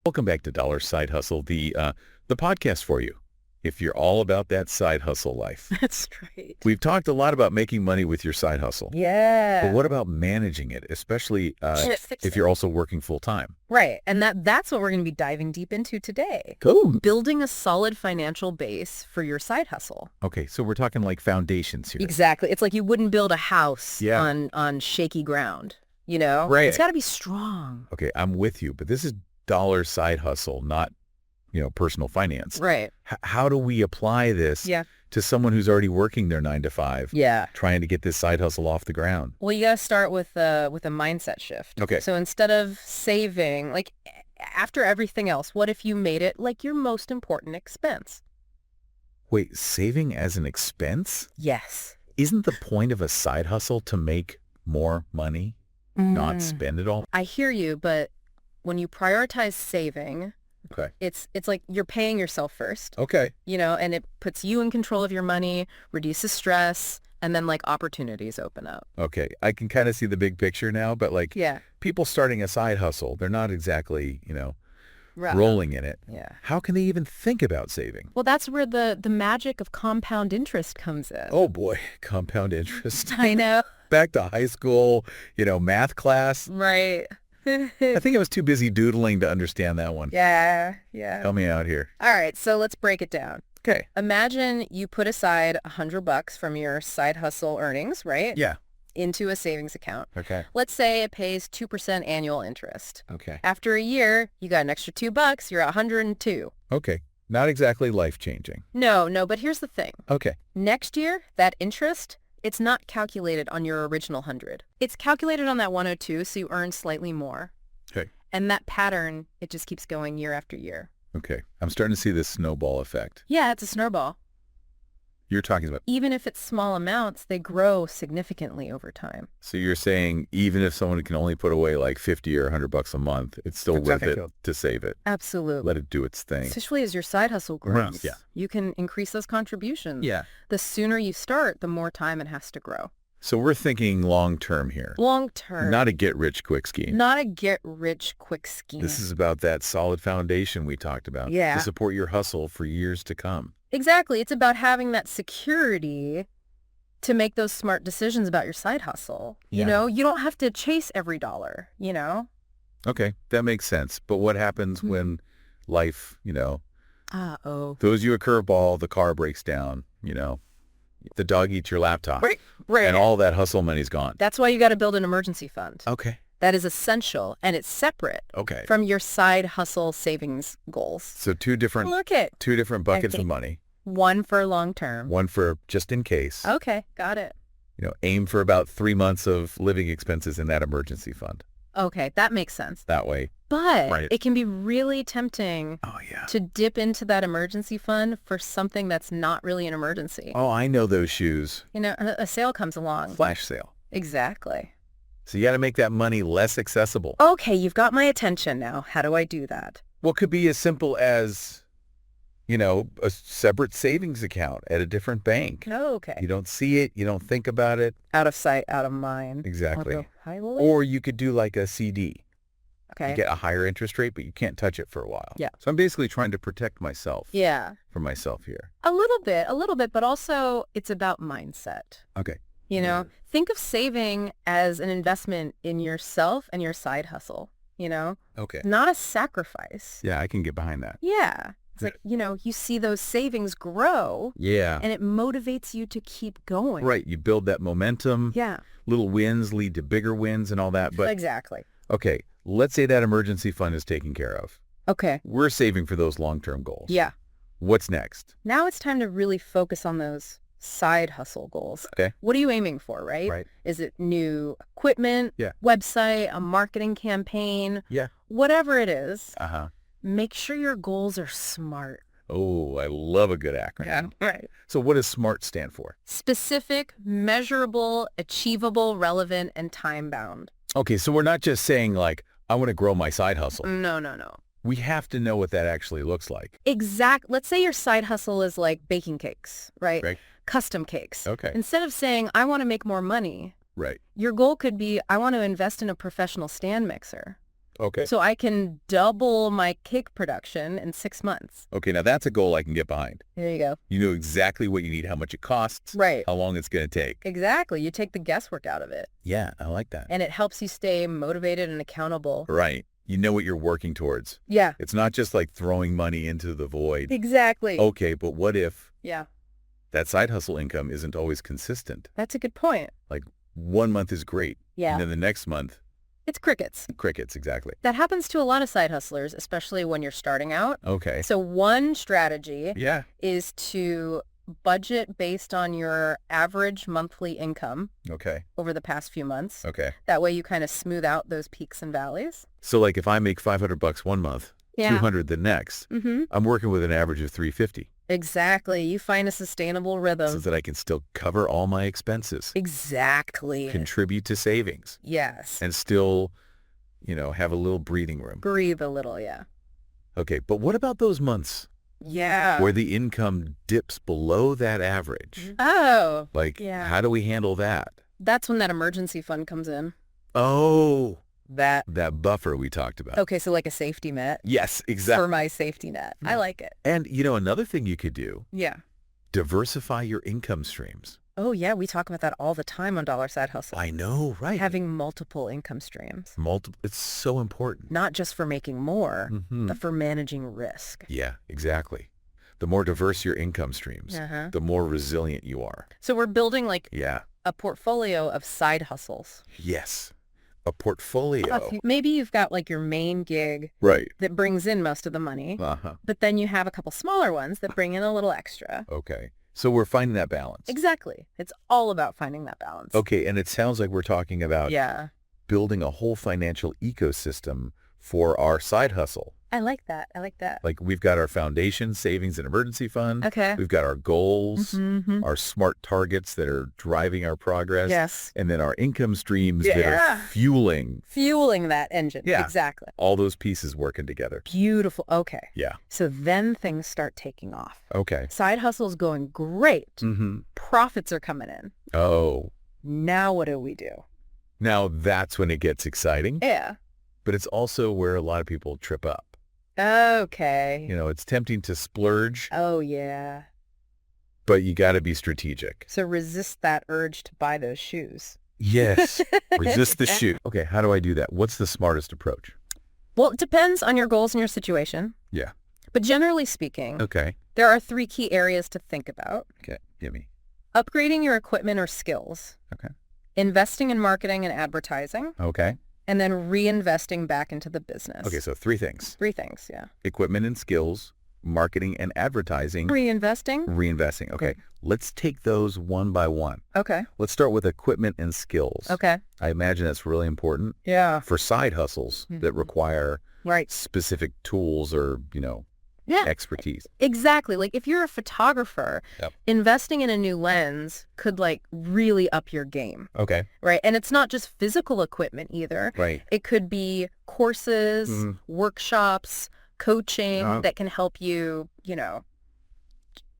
Welcome back to Dollar Side Hustle, the podcast for you, if you're all about that side hustle life. That's right. We've talked a lot about making money with your side hustle. Yeah. But what about managing it, especially if you're also working full-time? Right. And that's what we're going to be diving deep into today. Cool. Building a solid financial base for your side hustle. Okay, so we're talking like foundations here. Exactly. It's like you wouldn't build a house Yeah. on shaky ground, you know? Right. It's got to be strong. Okay, I'm with you, but this is dollar side hustle, not, personal finance. Right. How do we apply this Yeah. to someone who's already working their 9 to 5, Yeah. trying to get this side hustle off the ground? Well, you got to start with a mindset shift. Okay. So instead of saving, like after everything else, what if you made it like your most important expense? Wait, saving as an expense? Yes. Isn't the point of a side hustle to make more money, not spend it all? I hear you, but when you prioritize saving, Okay. it's like you're paying yourself first, Okay. and it puts you in control of your money, reduces stress, and then like opportunities open up. Okay. I can kind of see the big picture now, but like Yeah. people starting a side hustle, they're not exactly, Right. rolling in it. Yeah. How can they even think about saving? Well, that's where the magic of compound interest comes in. Oh boy, compound interest. I know. Back to high school, math class. Right. I think I was too busy doodling to understand that one. Yeah. Yeah. Help me out here. All right. So let's break it down. Okay. Imagine you put aside $100 from your side hustle earnings, right? Yeah. Into a savings account. Okay. Let's say it pays 2% annual interest. Okay. After a year, you got an extra $2, you're at 102. Okay. Not exactly life-changing. No, but here's the thing. Okay. Next year, that interest, it's not calculated on your original 100. It's calculated on that 102, so you earn slightly more. Okay. And that pattern, it just keeps going year after year. Okay. I'm starting to see this snowball effect. Yeah, it's a snowball. You're talking about, Even if it's small amounts, they grow significantly over time. so you're saying even if someone can only put away like 50 or $100 a month, it's still worth it to save it. Absolutely. Let it do its thing. Especially as your side hustle grows. Yeah. You can increase those contributions. Yeah. The sooner you start, the more time it has to grow. So we're thinking long-term here, Long term. not a get-rich-quick scheme. Not a get-rich-quick scheme. This is about that solid foundation we talked about Yeah. to support your hustle for years to come. Exactly. It's about having that security to make those smart decisions about your side hustle. Yeah. You don't have to chase every dollar, Okay, that makes sense. But what happens when life, Uh-oh. throws you a curveball, the car breaks down, the dog eats your laptop, Right. and all that hustle money's gone? That's why you got to build an emergency fund. Okay. That is essential, and it's separate Okay. from your side hustle savings goals. So two different buckets Okay. of money. One for long term. One for just in case. Okay, got it. Aim for about 3 months of living expenses in that emergency fund. Okay, that makes sense. That way. But Right. it can be really tempting Oh, yeah. to dip into that emergency fund for something that's not really an emergency. Oh, I know those shoes. A sale comes along. Flash sale. Exactly. So you got to make that money less accessible. Okay, you've got my attention now. How do I do that? What could be as simple as, a separate savings account at a different bank. Okay. You don't see it. You don't think about it. Out of sight, out of mind. Exactly. Autopilot? Or you could do like a CD. Okay. You get a higher interest rate, but you can't touch it for a while. Yeah. So I'm basically trying to protect myself Yeah. from myself here. A little bit, but also it's about mindset. Okay. Think of saving as an investment in yourself and your side hustle, Okay. not a sacrifice. Yeah, I can get behind that. Yeah. It's like, you see those savings grow Yeah. and it motivates you to keep going. Right. You build that momentum. Yeah, Little wins lead to bigger wins and all that. But exactly. okay, let's say that emergency fund is taken care of. Okay. We're saving for those long-term goals. Yeah. What's next? Now it's time to really focus on those side hustle goals. Okay. What are you aiming for, right? Right. Is it new equipment, Yeah. website, a marketing campaign? Yeah. Whatever it is, Uh-huh. make sure your goals are SMART. Oh, I love a good acronym. Right. So what does SMART stand for? Specific, measurable, achievable, relevant, and time-bound. Okay, so we're not just saying like, I want to grow my side hustle. No. We have to know what that actually looks like. Let's say your side hustle is like baking cakes, right? Right. Custom cakes. Okay. Instead of saying, I want to make more money, Right. your goal could be, I want to invest in a professional stand mixer. Okay. So I can double my cake production in 6 months. Okay, now that's a goal I can get behind. There you go. You know exactly what you need, how much it costs, Right. how long it's going to take. Exactly. You take the guesswork out of it. Yeah, I like that. And it helps you stay motivated and accountable. Right. You know what you're working towards. Yeah. It's not just like throwing money into the void. Exactly. Okay, but what if Yeah. that side hustle income isn't always consistent? That's a good point. Like 1 month is great. Yeah. And then the next month, It's crickets. crickets, exactly. That happens to a lot of side hustlers, especially when you're starting out. Okay. So one strategy Yeah. is to budget based on your average monthly income Okay. over the past few months. Okay. That way you kind of smooth out those peaks and valleys. So like if I make $500 one month, Yeah. 200 the next, Mm-hmm. I'm working with an average of 350 Exactly. You find a sustainable so rhythm. that I can still cover all my expenses, Exactly. contribute to savings, Yes. and still, have a little breathing room. Breathe a little, yeah. Okay, but what about those months Yeah. where the income dips below that average? Oh, Like, Yeah. how do we handle that? that's when that emergency fund comes in. Oh, That. that buffer we talked about. Okay, so like a safety net Yes, exactly. for my safety net. I like it. And, another thing you could do, Yeah. diversify your income streams. Oh, yeah. We talk about that all the time on Dollar Side Hustle. I know, right? Having multiple income streams, Multiple. It's so important. not just for making more, Mhm. but for managing risk. Yeah, exactly. The more diverse your income streams, Uh-huh. the more resilient you are. So we're building like Yeah. a portfolio of side hustles. Yes. A portfolio. Maybe you've got like your main gig Right. that brings in most of the money, Uh-huh. but then you have a couple smaller ones that bring in a little extra. Okay. So we're finding that balance. Exactly. It's all about finding that balance. Okay, and it sounds like we're talking about Yeah. building a whole financial ecosystem for our side hustle. I like that. I like that. Like we've got our foundation, savings and emergency fund. Okay. We've got our goals, Mm-hmm. our smart targets that are driving our progress. Yes. And then our income streams that Yeah. are fueling Fueling that engine. Yeah. Exactly. all those pieces working together. Beautiful. Okay. Yeah. So then things start taking off. Okay. Side hustle's going great. Mm-hmm. Profits are coming in. Oh, Now what do we do? now that's when it gets exciting, Yeah. but it's also where a lot of people trip up. Okay. It's tempting to splurge, Oh, yeah. but you got to be strategic. So resist that urge to buy those shoes. Yes. Resist the shoe. Okay, how do I do that? What's the smartest approach? Well, it depends on your goals and your situation. Yeah. But generally speaking, Okay. there are 3 key areas to think about. Okay. Give me. Upgrading your equipment or skills, Okay. investing in marketing and advertising, Okay. and then reinvesting back into the business. Okay, so 3 things. 3 things, yeah. Equipment and skills, marketing and advertising, Reinvesting? reinvesting. Okay. Let's take those one by one. Okay. Let's start with equipment and skills. Okay. I imagine that's really important Yeah. for side hustles that Mhm. require Right. specific tools or, Yeah. expertise. Exactly. Like if you're a photographer, Yep. investing in a new lens could like really up your game, Okay. right? And it's not just physical equipment either. Right. It could be courses, Mhm. workshops, coaching Uh-huh. that can help you,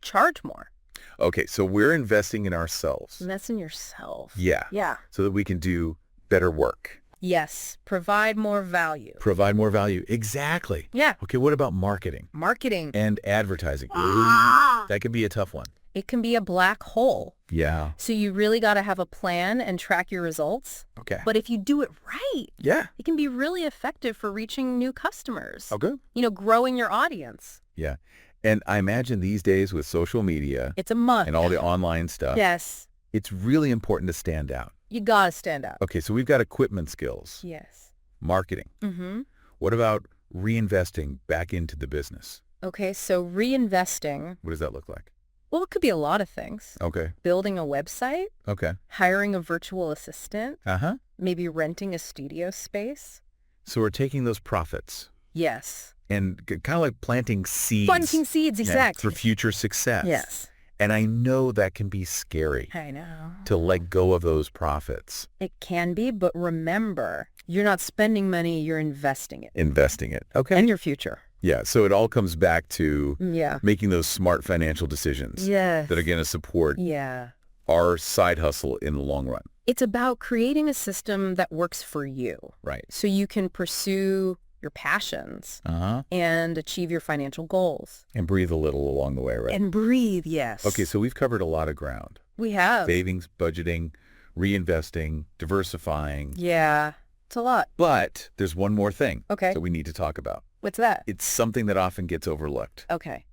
charge more. Okay, so we're investing in ourselves. Invest in yourself. Yeah. Yeah. So that we can do better work, Yes. Provide more value. provide more value. Exactly. Yeah. Okay, what about marketing Marketing. and advertising? Ah. That could be a tough one. It can be a black hole. Yeah. So you really got to have a plan and track your results. Okay. But if you do it right, Yeah. it can be really effective for reaching new customers. Okay. Growing your audience. Yeah. And I imagine these days with social media It's a must. and all the online stuff, Yes. it's really important to stand out. You got to stand out. Okay, so we've got equipment skills, Yes. marketing. Mm-hmm. What about reinvesting back into the business? Okay, so reinvesting, What does that look like? well, it could be a lot of things. Okay. Building a website, Okay. hiring a virtual assistant, Uh-huh. maybe renting a studio space. So we're taking those profits Yes. and kind of like planting seeds. Planting seeds, Yeah, exactly. for future success. Yes. And I know that can be scary I know. to let go of those profits, It can be, but remember, you're not spending money, you're investing it. investing it. Okay. And your future. Yeah. So it all comes back to Yeah. making those smart financial decisions Yes. that are going to support Yeah. our side hustle in the long run. It's about creating a system that works for you Right. so you can pursue your passions Uh-huh. and achieve your financial goals. And breathe a little along the way, right? And breathe, yes. Okay, so we've covered a lot of ground. We have. Savings, budgeting, reinvesting, diversifying. Yeah, it's a lot. But there's one more thing Okay. that we need to talk about. What's that? It's something that often gets overlooked. Okay.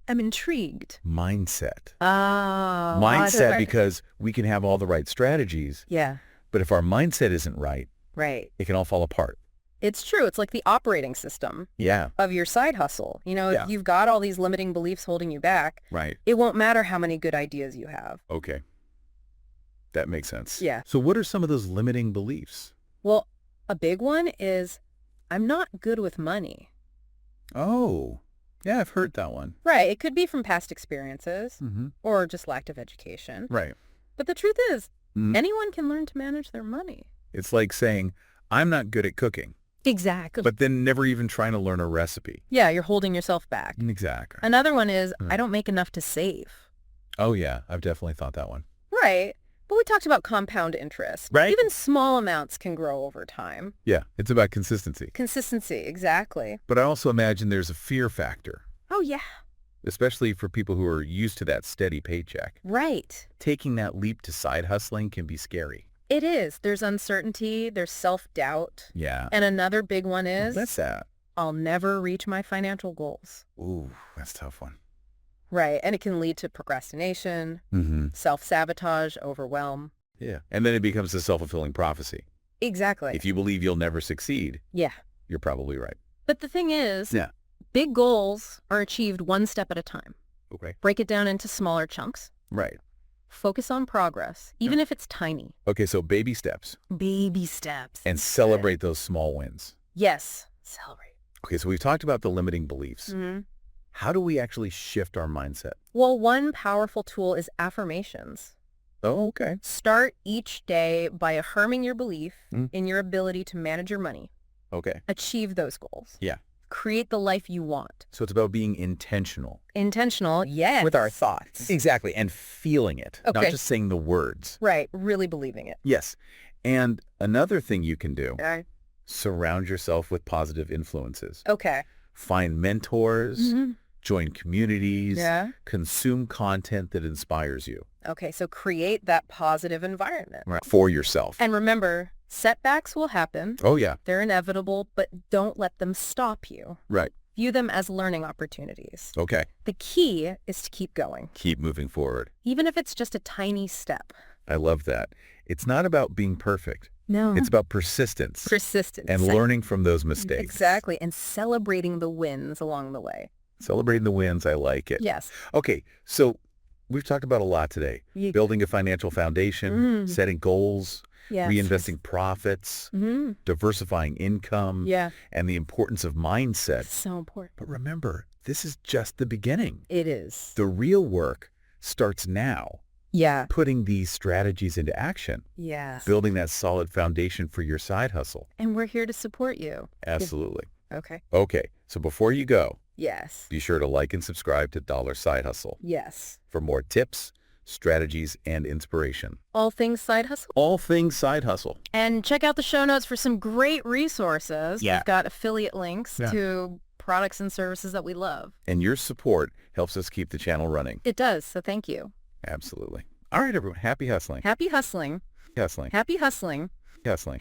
I'm intrigued. Mindset. Oh. Mindset, because we can have all the right strategies, Yeah, but if our mindset isn't right, right. it can all fall apart. It's true. It's like the operating system Yeah, of your side hustle. You know, Yeah. if you've got all these limiting beliefs holding you back, right. it won't matter how many good ideas you have. Okay. That makes sense. Yeah. So what are some of those limiting beliefs? Well, a big one is I'm not good with money. Oh, yeah, I've heard that one. Right. It could be from past experiences Mm-hmm. or just lack of education. Right. But the truth is, Mhm. anyone can learn to manage their money. It's like saying, I'm not good at cooking, Exactly. but then never even trying to learn a recipe. Yeah, you're holding yourself back. Exactly. Another one is Mm. I don't make enough to save. Oh, yeah, I've definitely thought that one. Right. But we talked about compound interest. Right. Even small amounts can grow over time. Yeah, it's about consistency. Consistency, exactly. But I also imagine there's a fear factor, Oh, yeah. especially for people who are used to that steady paycheck. Right. Taking that leap to side hustling can be scary. It is. There's uncertainty. There's self-doubt. Yeah. And another big one is That's that. I'll never reach my financial goals. Ooh, that's a tough one. Right. And it can lead to procrastination, Mm-hmm. self-sabotage, overwhelm. Yeah. And then it becomes a self-fulfilling prophecy. Exactly. If you believe you'll never succeed, Yeah. you're probably right. But the thing is, Yeah. big goals are achieved one step at a time. Okay. Break it down into smaller chunks. Right. Focus on progress, even if it's tiny. Okay, so baby steps Baby steps. and That's celebrate those small wins. good. Yes. Celebrate. Okay, so we've talked about the limiting beliefs. Mm-hmm. How do we actually shift our mindset? Well, one powerful tool is affirmations. Oh, okay. Start each day by affirming your belief Mm. in your ability to manage your money. Okay. Achieve those goals. Yeah. Create the life you want. So it's about being intentional. Intentional, yes. With our thoughts. Exactly. And feeling it, not Okay. just saying the words. Right. Really believing it. Yes. And another thing you can do, Okay. surround yourself with positive influences. Okay. Find mentors, Mhm. join communities, Yeah. consume content that inspires you Okay. So create that positive environment. for yourself. And remember, setbacks will happen. Oh, yeah. They're inevitable, but don't let them stop you. Right. View them as learning opportunities. Okay. The key is to keep going, Keep moving forward. even if it's just a tiny step. I love that. It's not about being perfect. No. It's about persistence persistence. and learning from those mistakes. Exactly. And celebrating the wins along the way. Celebrating the wins. I like it. Yes. Okay. So we've talked about a lot today. You- Building a financial foundation, Mm. setting goals, yes. reinvesting profits, Mm-hmm. diversifying income, Yeah. and the importance of mindset. It's so important. But remember, this is just the beginning. It is. The real work starts now, Yeah. putting these strategies into action, Yes. building that solid foundation for your side hustle. And we're here to support you. Absolutely. Okay. Okay, so before you go, Yes. be sure to like and subscribe to Dollar Side Hustle Yes. for more tips, strategies, and inspiration. All things side hustle. All things side hustle. And check out the show notes for some great resources. Yeah. We've got affiliate links Yeah. to products and services that we love. And your support helps us keep the channel running. It does. So thank you. Absolutely. All right, everyone. Happy hustling. Happy hustling. Hustling. Happy hustling. Hustling.